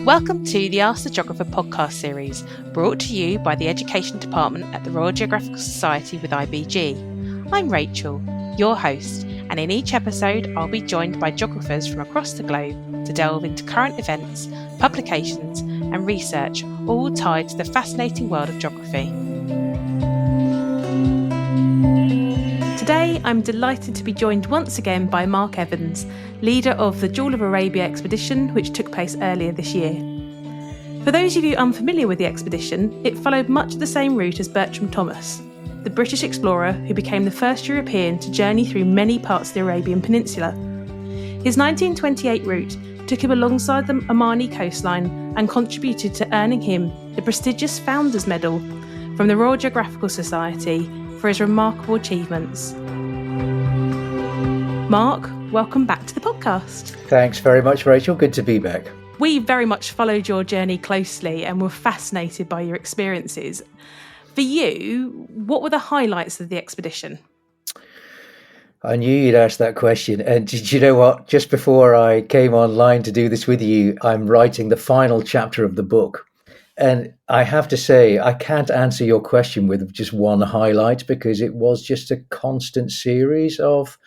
Welcome to the Ask the Geographer podcast series, brought to you by the Education Department at the Royal Geographical Society with IBG. I'm Rachel, your host, and in each episode I'll be joined by geographers from across the globe to delve into current events, publications and research, all tied to the fascinating world of geography. Today, I'm delighted to be joined once again by Mark Evans, leader of the Jewel of Arabia expedition, which took place earlier this year. For those of you unfamiliar with the expedition, it followed much of the same route as Bertram Thomas, the British explorer who became the first European to journey through many parts of the Arabian Peninsula. His 1928 route took him alongside the Omani coastline and contributed to earning him the prestigious Founders Medal from the Royal Geographical Society for his remarkable achievements. Mark, welcome back to the podcast. Thanks very much, Rachel. Good to be back. We very much followed your journey closely and were fascinated by your experiences. For you, what were the highlights of the expedition? I knew you'd ask that question. And did you know what? Just before I came online to do this with you, I'm writing the final chapter of the book. And I have to say, I can't answer your question with just one highlight because it was just a constant series of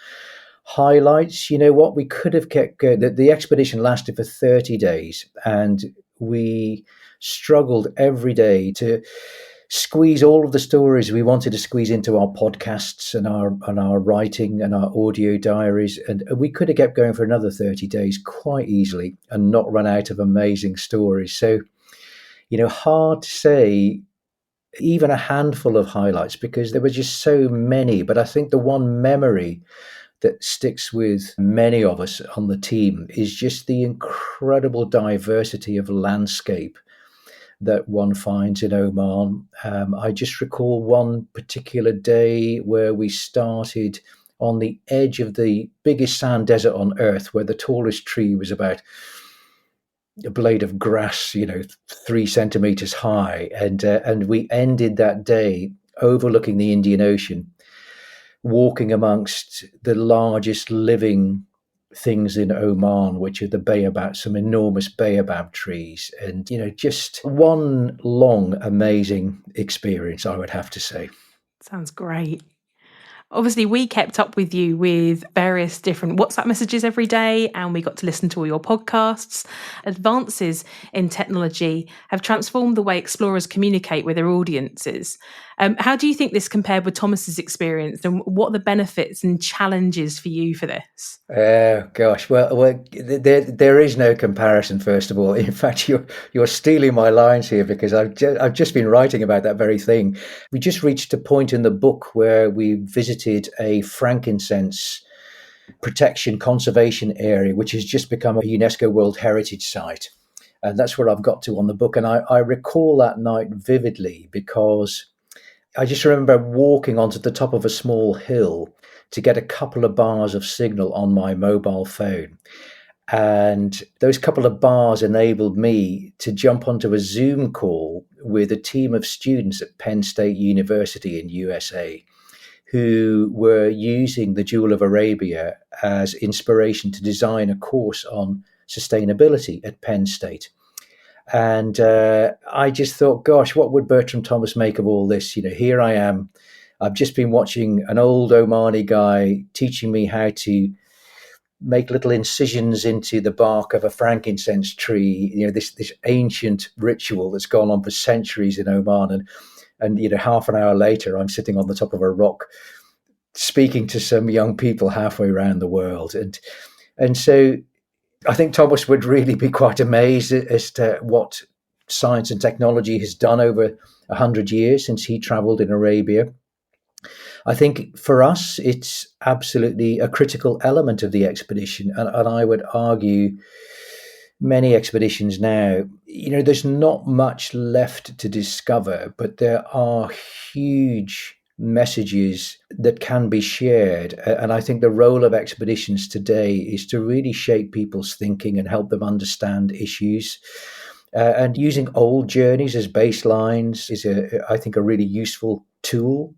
highlights. You know what? We could have kept going. The expedition lasted for 30 days and we struggled every day to squeeze all of the stories we wanted to squeeze into our podcasts and our writing and our audio diaries. And we could have kept going for another 30 days quite easily and not run out of amazing stories. So, you know, hard to say even a handful of highlights because there were just so many. But I think the one memory that sticks with many of us on the team is just the incredible diversity of landscape that one finds in Oman. I just recall one particular day where we started on the edge of the biggest sand desert on earth, where the tallest tree was about a blade of grass, 3 centimeters high. And we ended that day overlooking the Indian Ocean, walking amongst the largest living things in Oman, which are the baobab, some enormous baobab trees. And, just one long, amazing experience, I would have to say. Sounds great. Obviously, we kept up with you with various different WhatsApp messages every day, and we got to listen to all your podcasts. Advances in technology have transformed the way explorers communicate with their audiences. How do you think this compared with Thomas's experience, and what are the benefits and challenges for you for this? Oh gosh, well, there is no comparison. First of all, in fact, you're stealing my lines here because I've just been writing about that very thing. We just reached a point in the book where we visited a frankincense protection conservation area, which has just become a UNESCO World Heritage Site, and that's where I've got to on the book. And I recall that night vividly because I just remember walking onto the top of a small hill to get a couple of bars of signal on my mobile phone. And those couple of bars enabled me to jump onto a Zoom call with a team of students at Penn State University in USA who were using the Jewel of Arabia as inspiration to design a course on sustainability at Penn State. And I just thought, gosh, what would Bertram Thomas make of all this? Here I am. I've just been watching an old Omani guy teaching me how to make little incisions into the bark of a frankincense tree, this ancient ritual that's gone on for centuries in Oman. And half an hour later, I'm sitting on the top of a rock speaking to some young people halfway around the world. And so I think Thomas would really be quite amazed as to what science and technology has done over 100 years since he traveled in Arabia. I think for us, it's absolutely a critical element of the expedition. And I would argue many expeditions now, there's not much left to discover, but there are huge messages that can be shared. And I think the role of expeditions today is to really shape people's thinking and help them understand issues. And using old journeys as baselines is, I think, a really useful tool.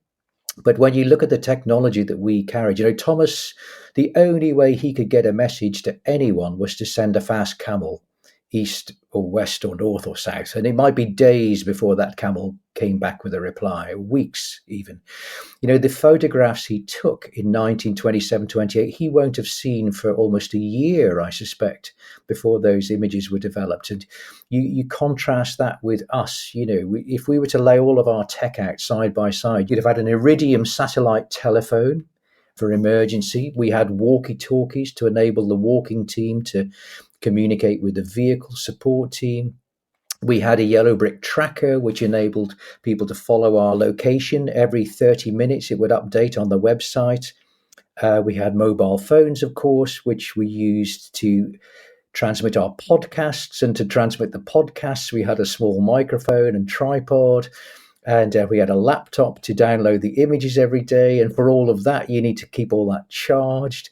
But when you look at the technology that we carried, Thomas, the only way he could get a message to anyone was to send a fast camel. east or west or north or south. And it might be days before that camel came back with a reply, weeks even. The photographs he took in 1927-28, he won't have seen for almost a year, I suspect, before those images were developed. And you contrast that with us. If we were to lay all of our tech out side by side, you'd have had an iridium satellite telephone for emergency. We had walkie-talkies to enable the walking team to communicate with the vehicle support team. We had a yellow brick tracker, which enabled people to follow our location. Every 30 minutes, it would update on the website. We had mobile phones, of course, which we used to transmit our podcasts. And to transmit the podcasts, we had a small microphone and tripod. And we had a laptop to download the images every day. And for all of that, you need to keep all that charged.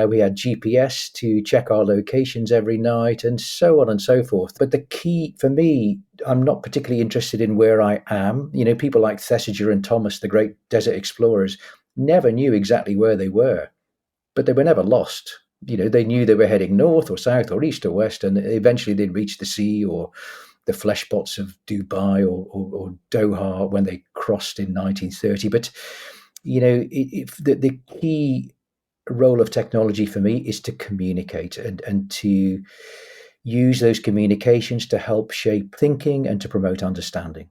We had GPS to check our locations every night, and so on and so forth. But the key for me, I'm not particularly interested in where I am. People like Thesiger and Thomas, the great desert explorers, never knew exactly where they were, but they were never lost. They knew they were heading north or south or east or west, and eventually they'd reach the sea or the flesh pots of Dubai or Doha when they crossed in 1930. But, the key role of technology for me is to communicate and to use those communications to help shape thinking and to promote understanding.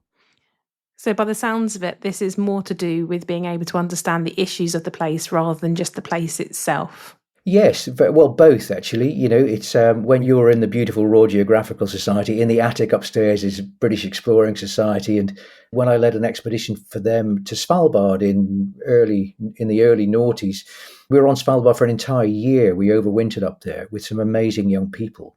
So by the sounds of it, this is more to do with being able to understand the issues of the place rather than just the place itself. Yes, well, both actually. It's when you're in the beautiful Royal Geographical Society, in the attic upstairs is British Exploring Society, and when I led an expedition for them to Svalbard in the early noughties, we were on Svalbard for an entire year. We overwintered up there with some amazing young people.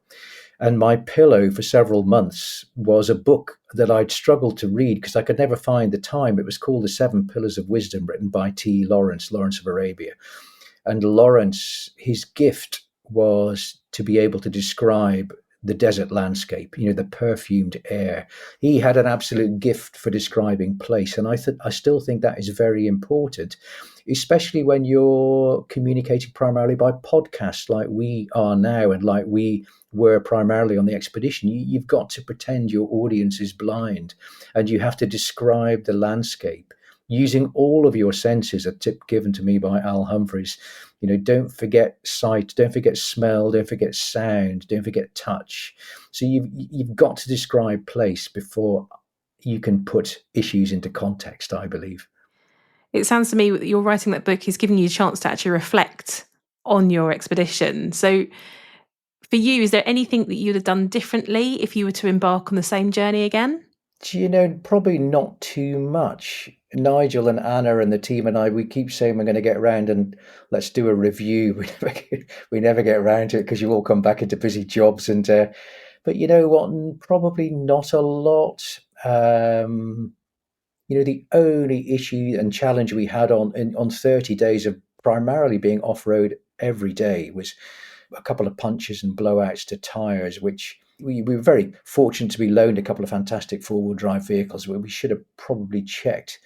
And my pillow for several months was a book that I'd struggled to read because I could never find the time. It was called The Seven Pillars of Wisdom, written by Lawrence of Arabia. And Lawrence, his gift was to be able to describe the desert landscape, the perfumed air. He had an absolute gift for describing place. And I still think that is very important, especially when you're communicating primarily by podcast like we are now and like we were primarily on the expedition. You've got to pretend your audience is blind and you have to describe the landscape using all of your senses, a tip given to me by Al Humphreys. Don't forget sight, don't forget smell, don't forget sound, don't forget touch. So you've got to describe place before you can put issues into context, I believe. It sounds to me that you're writing that book is giving you a chance to actually reflect on your expedition. So for you, is there anything that you'd have done differently if you were to embark on the same journey again? Probably not too much. Nigel and Anna and the team and I, we keep saying we're going to get around and let's do a review. We never get around to it because you all come back into busy jobs. But you know what? Probably not a lot. The only issue and challenge we had on 30 days of primarily being off-road every day was a couple of punches and blowouts to tyres, which we were very fortunate to be loaned a couple of fantastic four-wheel drive vehicles where we should have probably checked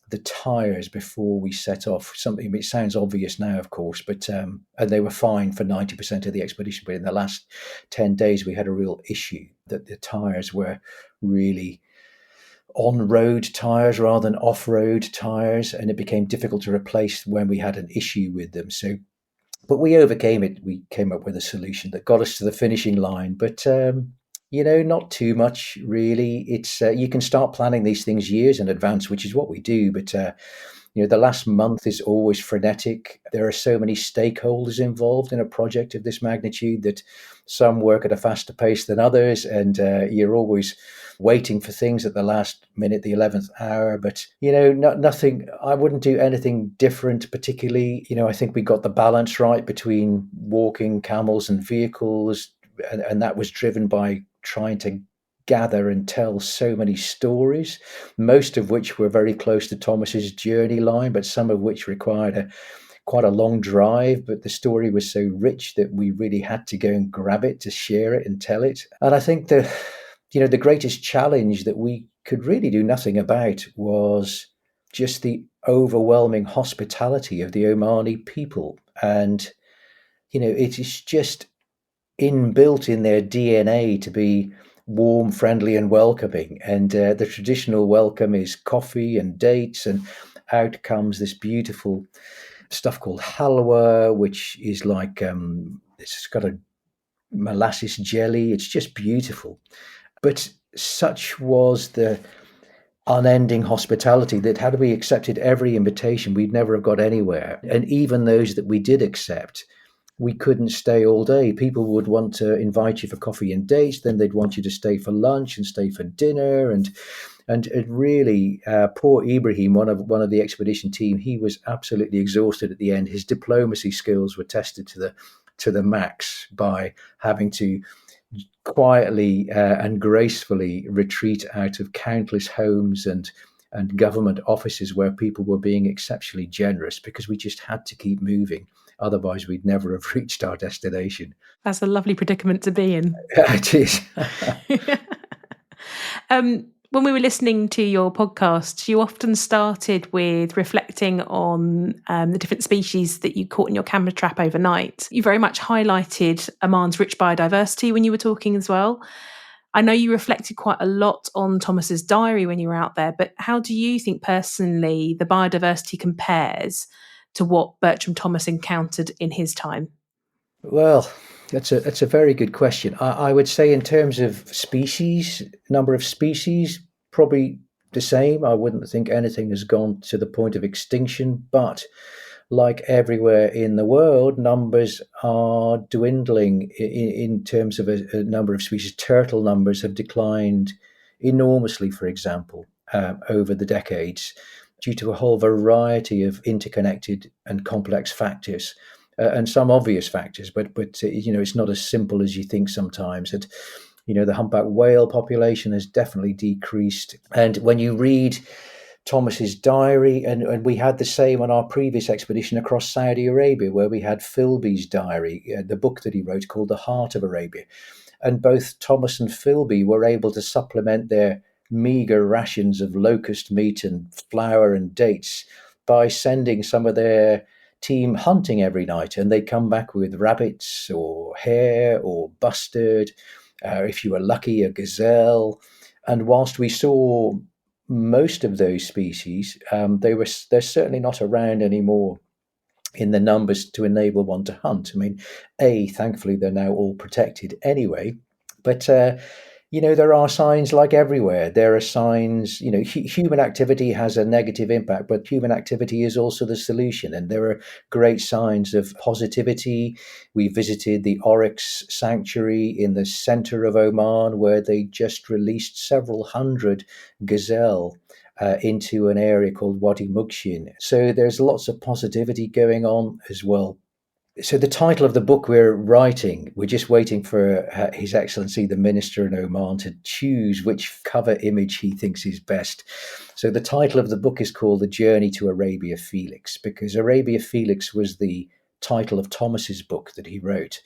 the tyres before we set off. Something which sounds obvious now, of course, but and they were fine for 90% of the expedition. But in the last 10 days, we had a real issue that the tyres were really on-road tyres rather than off-road tyres, and it became difficult to replace when we had an issue with them. But we overcame it. We came up with a solution that got us to the finishing line. But not too much really. It's you can start planning these things years in advance, which is what we do. But the last month is always frenetic. There are so many stakeholders involved in a project of this magnitude that some work at a faster pace than others, and you're always waiting for things at the last minute, the 11th hour. But, nothing, I wouldn't do anything different particularly. I think we got the balance right between walking, camels and vehicles. And that was driven by trying to gather and tell so many stories, most of which were very close to Thomas's journey line, but some of which required quite a long drive. But the story was so rich that we really had to go and grab it to share it and tell it. And I think the greatest challenge that we could really do nothing about was just the overwhelming hospitality of the Omani people. And, it is just inbuilt in their DNA to be warm, friendly, and welcoming. And the traditional welcome is coffee and dates, and out comes this beautiful stuff called halwa, which is like it's got a molasses jelly. It's just beautiful. But such was the unending hospitality that had we accepted every invitation, we'd never have got anywhere. And even those that we did accept, we couldn't stay all day. People would want to invite you for coffee and dates, then they'd want you to stay for lunch and stay for dinner, and it really, poor Ibrahim, one of the expedition team, he was absolutely exhausted at the end. His diplomacy skills were tested to the max by having to quietly and gracefully retreat out of countless homes and government offices where people were being exceptionally generous, because we just had to keep moving. Otherwise, we'd never have reached our destination. That's a lovely predicament to be in. It is. When we were listening to your podcast, you often started with reflecting on the different species that you caught in your camera trap overnight. You very much highlighted Oman's rich biodiversity when you were talking as well. I know you reflected quite a lot on Thomas's diary when you were out there, but how do you think personally the biodiversity compares to what Bertram Thomas encountered in his time? Well, that's a very good question. I would say in terms of species, number of species, probably the same. I wouldn't think anything has gone to the point of extinction, but like everywhere in the world, numbers are dwindling in terms of a number of species. Turtle numbers have declined enormously, for example, over the decades, due to a whole variety of interconnected and complex factors. And some obvious factors, but it's not as simple as you think sometimes. That the humpback whale population has definitely decreased. And when you read Thomas's diary, and we had the same on our previous expedition across Saudi Arabia, where we had Philby's diary, the book that he wrote called The Heart of Arabia. And both Thomas and Philby were able to supplement their meager rations of locust meat and flour and dates by sending some of their team hunting every night, and they'd come back with rabbits or hare or bustard, if you were lucky, a gazelle. And whilst we saw most of those species, they're certainly not around anymore in the numbers to enable one to hunt. I mean, thankfully they're now all protected anyway, but there are signs like everywhere. There are signs, human activity has a negative impact, but human activity is also the solution. And there are great signs of positivity. We visited the Oryx Sanctuary in the center of Oman, where they just released several hundred gazelle into an area called Wadi Mugshin. So there's lots of positivity going on as well. So the title of the book we're writing, we're just waiting for His Excellency the Minister in Oman to choose which cover image he thinks is best. So the title of the book is called The Journey to Arabia Felix, because Arabia Felix was the title of Thomas's book that he wrote.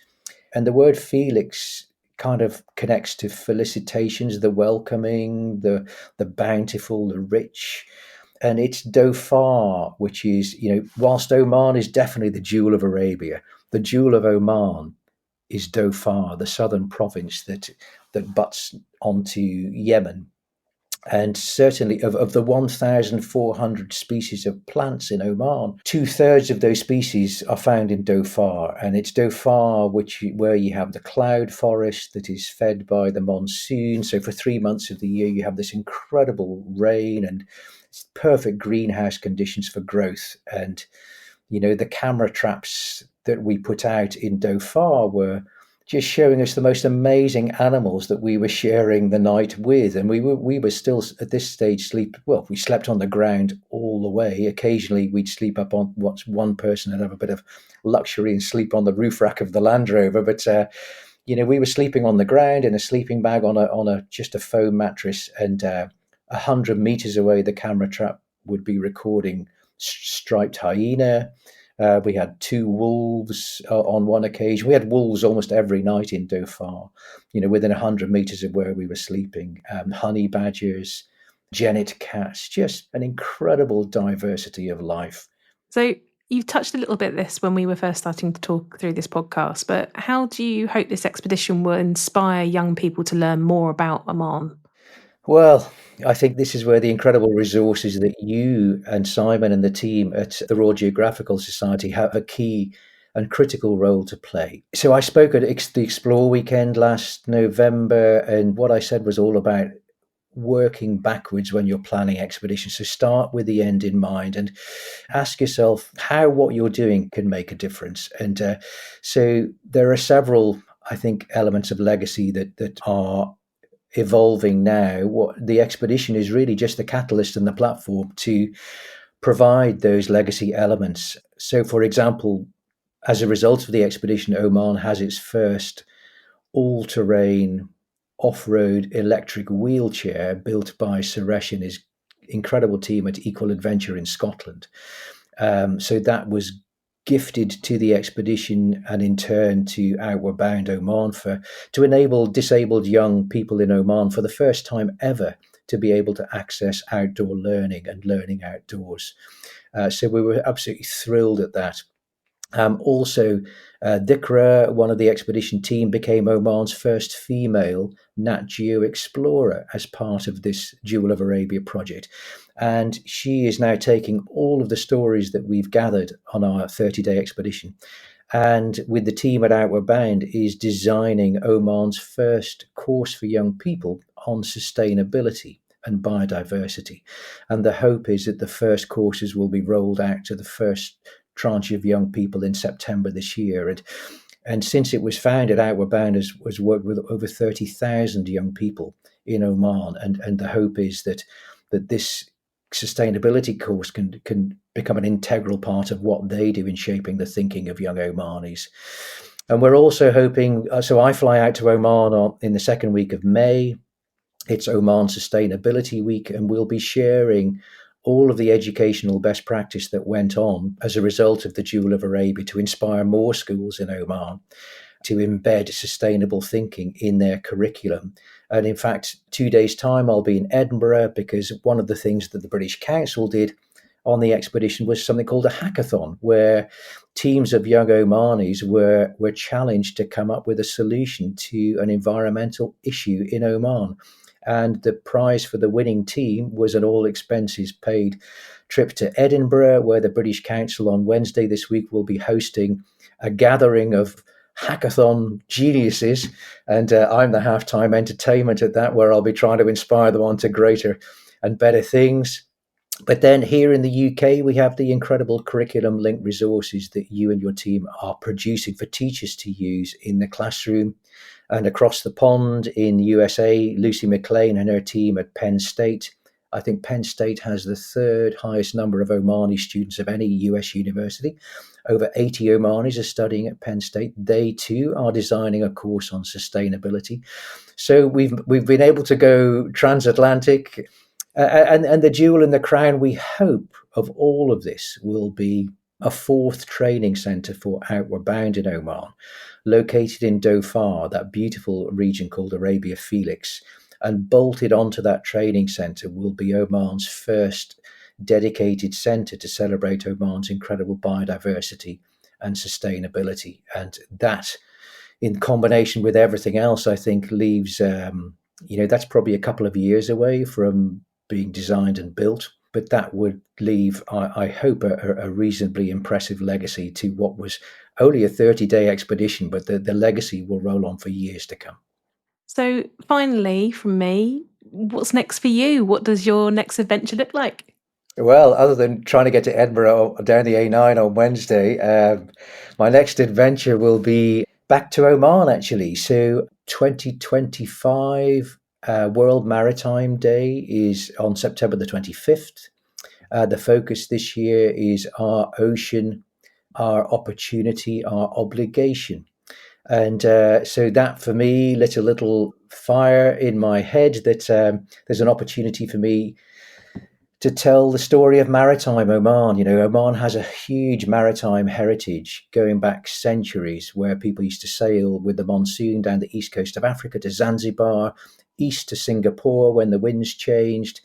And the word Felix kind of connects to felicitations, the welcoming, the bountiful, the rich. And it's Dhofar, which is, whilst Oman is definitely the jewel of Arabia, the jewel of Oman is Dhofar, the southern province that butts onto Yemen. And certainly of the 1,400 species of plants in Oman, 2/3 of those species are found in Dhofar. And it's Dhofar where you have the cloud forest that is fed by the monsoon. So for 3 months of the year, you have this incredible rain and perfect greenhouse conditions for growth. And the camera traps that we put out in Dhofar were just showing us the most amazing animals that we were sharing the night with. And we were still at this stage we slept on the ground all the way. Occasionally we'd sleep up on one person and have a bit of luxury and sleep on the roof rack of the Land Rover. But we were sleeping on the ground in a sleeping bag on a just a foam mattress, and 100 meters away, the camera trap would be recording striped hyena. We had 2 wolves on one occasion. We had wolves almost every night in Dhofar, within 100 meters of where we were sleeping. Honey badgers, genet cats, just an incredible diversity of life. So You've touched a little bit this when we were first starting to talk through this podcast, but how do you hope this expedition will inspire young people to learn more about Oman? Well, I think this is where the incredible resources that you and Simon and the team at the Royal Geographical Society have a key and critical role to play. So I spoke at the Explore weekend last November, and what I said was all about working backwards when you're planning expeditions. So start with the end in mind and ask yourself how what you're doing can make a difference. And so there are several, I think, elements of legacy that are evolving now. What the expedition is really just the catalyst and the platform to provide those legacy elements. So, for example, as a result of the expedition, Oman has its first all-terrain off-road electric wheelchair built by Suresh and his incredible team at Equal Adventure in Scotland. So that was gifted to the expedition and in turn to Outward Bound Oman to enable disabled young people in Oman for the first time ever to be able to access outdoor learning and learning outdoors. So we were absolutely thrilled at that. Also, Dikra, one of the expedition team, became Oman's first female Nat Geo explorer as part of this Jewel of Arabia project. And she is now taking all of the stories that we've gathered on our 30-day expedition and with the team at Outward Bound is designing Oman's first course for young people on sustainability and biodiversity. And the hope is that the first courses will be rolled out to the first tranche of young people in September this year. And since it was founded, Outward Bound has worked with over 30,000 young people in Oman. And the hope is that this sustainability course can become an integral part of what they do in shaping the thinking of young Omanis. And we're also hoping, so I fly out to Oman in the second week of May. It's Oman Sustainability Week, and we'll be sharing all of the educational best practice that went on as a result of the Jewel of Arabia to inspire more schools in Oman to embed sustainable thinking in their curriculum. And in fact, 2 days' time, I'll be in Edinburgh because one of the things that the British Council did on the expedition was something called a hackathon, where teams of young Omanis were challenged to come up with a solution to an environmental issue in Oman. And the prize for the winning team was an all expenses paid trip to Edinburgh, where the British Council on Wednesday this week will be hosting a gathering of hackathon geniuses. And I'm the halftime entertainment at that, where I'll be trying to inspire them on to greater and better things. But then here in the UK, we have the incredible curriculum linked resources that you and your team are producing for teachers to use in the classroom. And across the pond in the USA, Lucy McLean and her team at Penn State. I think Penn State has the third highest number of Omani students of any US university. Over 80 Omanis are studying at Penn State. They too are designing a course on sustainability. So we've been able to go transatlantic. And the jewel in the crown, we hope, of all of this will be a fourth training centre for Outward Bound in Oman, located in Dhofar, that beautiful region called Arabia Felix. And bolted onto that training centre will be Oman's first dedicated centre to celebrate Oman's incredible biodiversity and sustainability. And that, in combination with everything else, I think leaves, that's probably a couple of years away from being designed and built. But that would leave, I hope, a reasonably impressive legacy to what was only a 30-day expedition, but the legacy will roll on for years to come. So finally, from me, what's next for you? What does your next adventure look like? Well, other than trying to get to Edinburgh down the A9 on Wednesday, my next adventure will be back to Oman, actually. So 2025 World Maritime Day is on September the 25th. The focus this year is our ocean, our opportunity, our obligation. And so that for me lit a little fire in my head that there's an opportunity for me to tell the story of maritime Oman. You know, Oman has a huge maritime heritage going back centuries, where people used to sail with the monsoon down the east coast of Africa to Zanzibar, east to Singapore when the winds changed.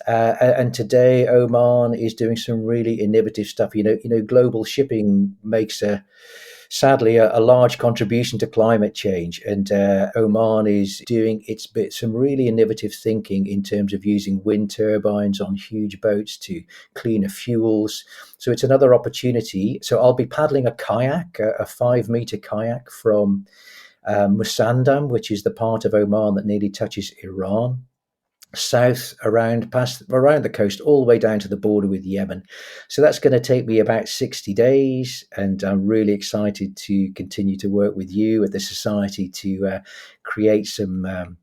And today, Oman is doing some really innovative stuff. Global shipping makes sadly a large contribution to climate change, and Oman is doing its bit. Some really innovative thinking in terms of using wind turbines on huge boats to cleaner fuels. So it's another opportunity. So I'll be paddling a kayak, a 5-meter kayak from Musandam, which is the part of Oman that nearly touches Iran, south around the coast, all the way down to the border with Yemen. So that's going to take me about 60 days, and I'm really excited to continue to work with you at the Society to create some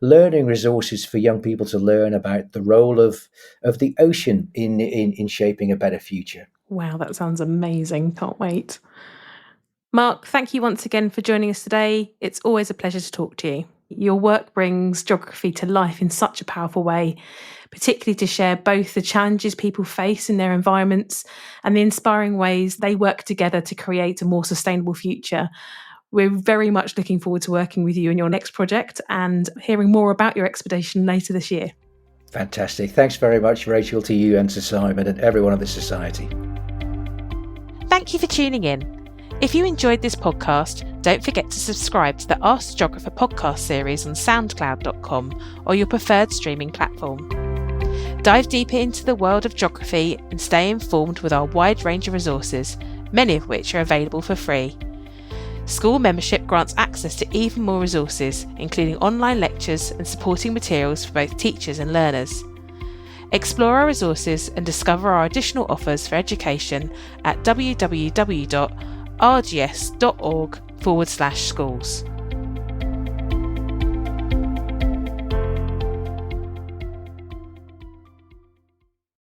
learning resources for young people to learn about the role of the ocean in shaping a better future. Wow, that sounds amazing. Can't wait. Mark, thank you once again for joining us today. It's always a pleasure to talk to you. Your work brings geography to life in such a powerful way, particularly to share both the challenges people face in their environments and the inspiring ways they work together to create a more sustainable future. We're very much looking forward to working with you in your next project and hearing more about your expedition later this year. Fantastic. Thanks very much, Rachel, to you and to Simon and everyone at the Society. Thank you for tuning in. If you enjoyed this podcast, don't forget to subscribe to the Ask the Geographer podcast series on soundcloud.com or your preferred streaming platform. Dive deeper into the world of geography and stay informed with our wide range of resources, many of which are available for free. School membership grants access to even more resources, including online lectures and supporting materials for both teachers and learners. Explore our resources and discover our additional offers for education at www.rgs.org/schools.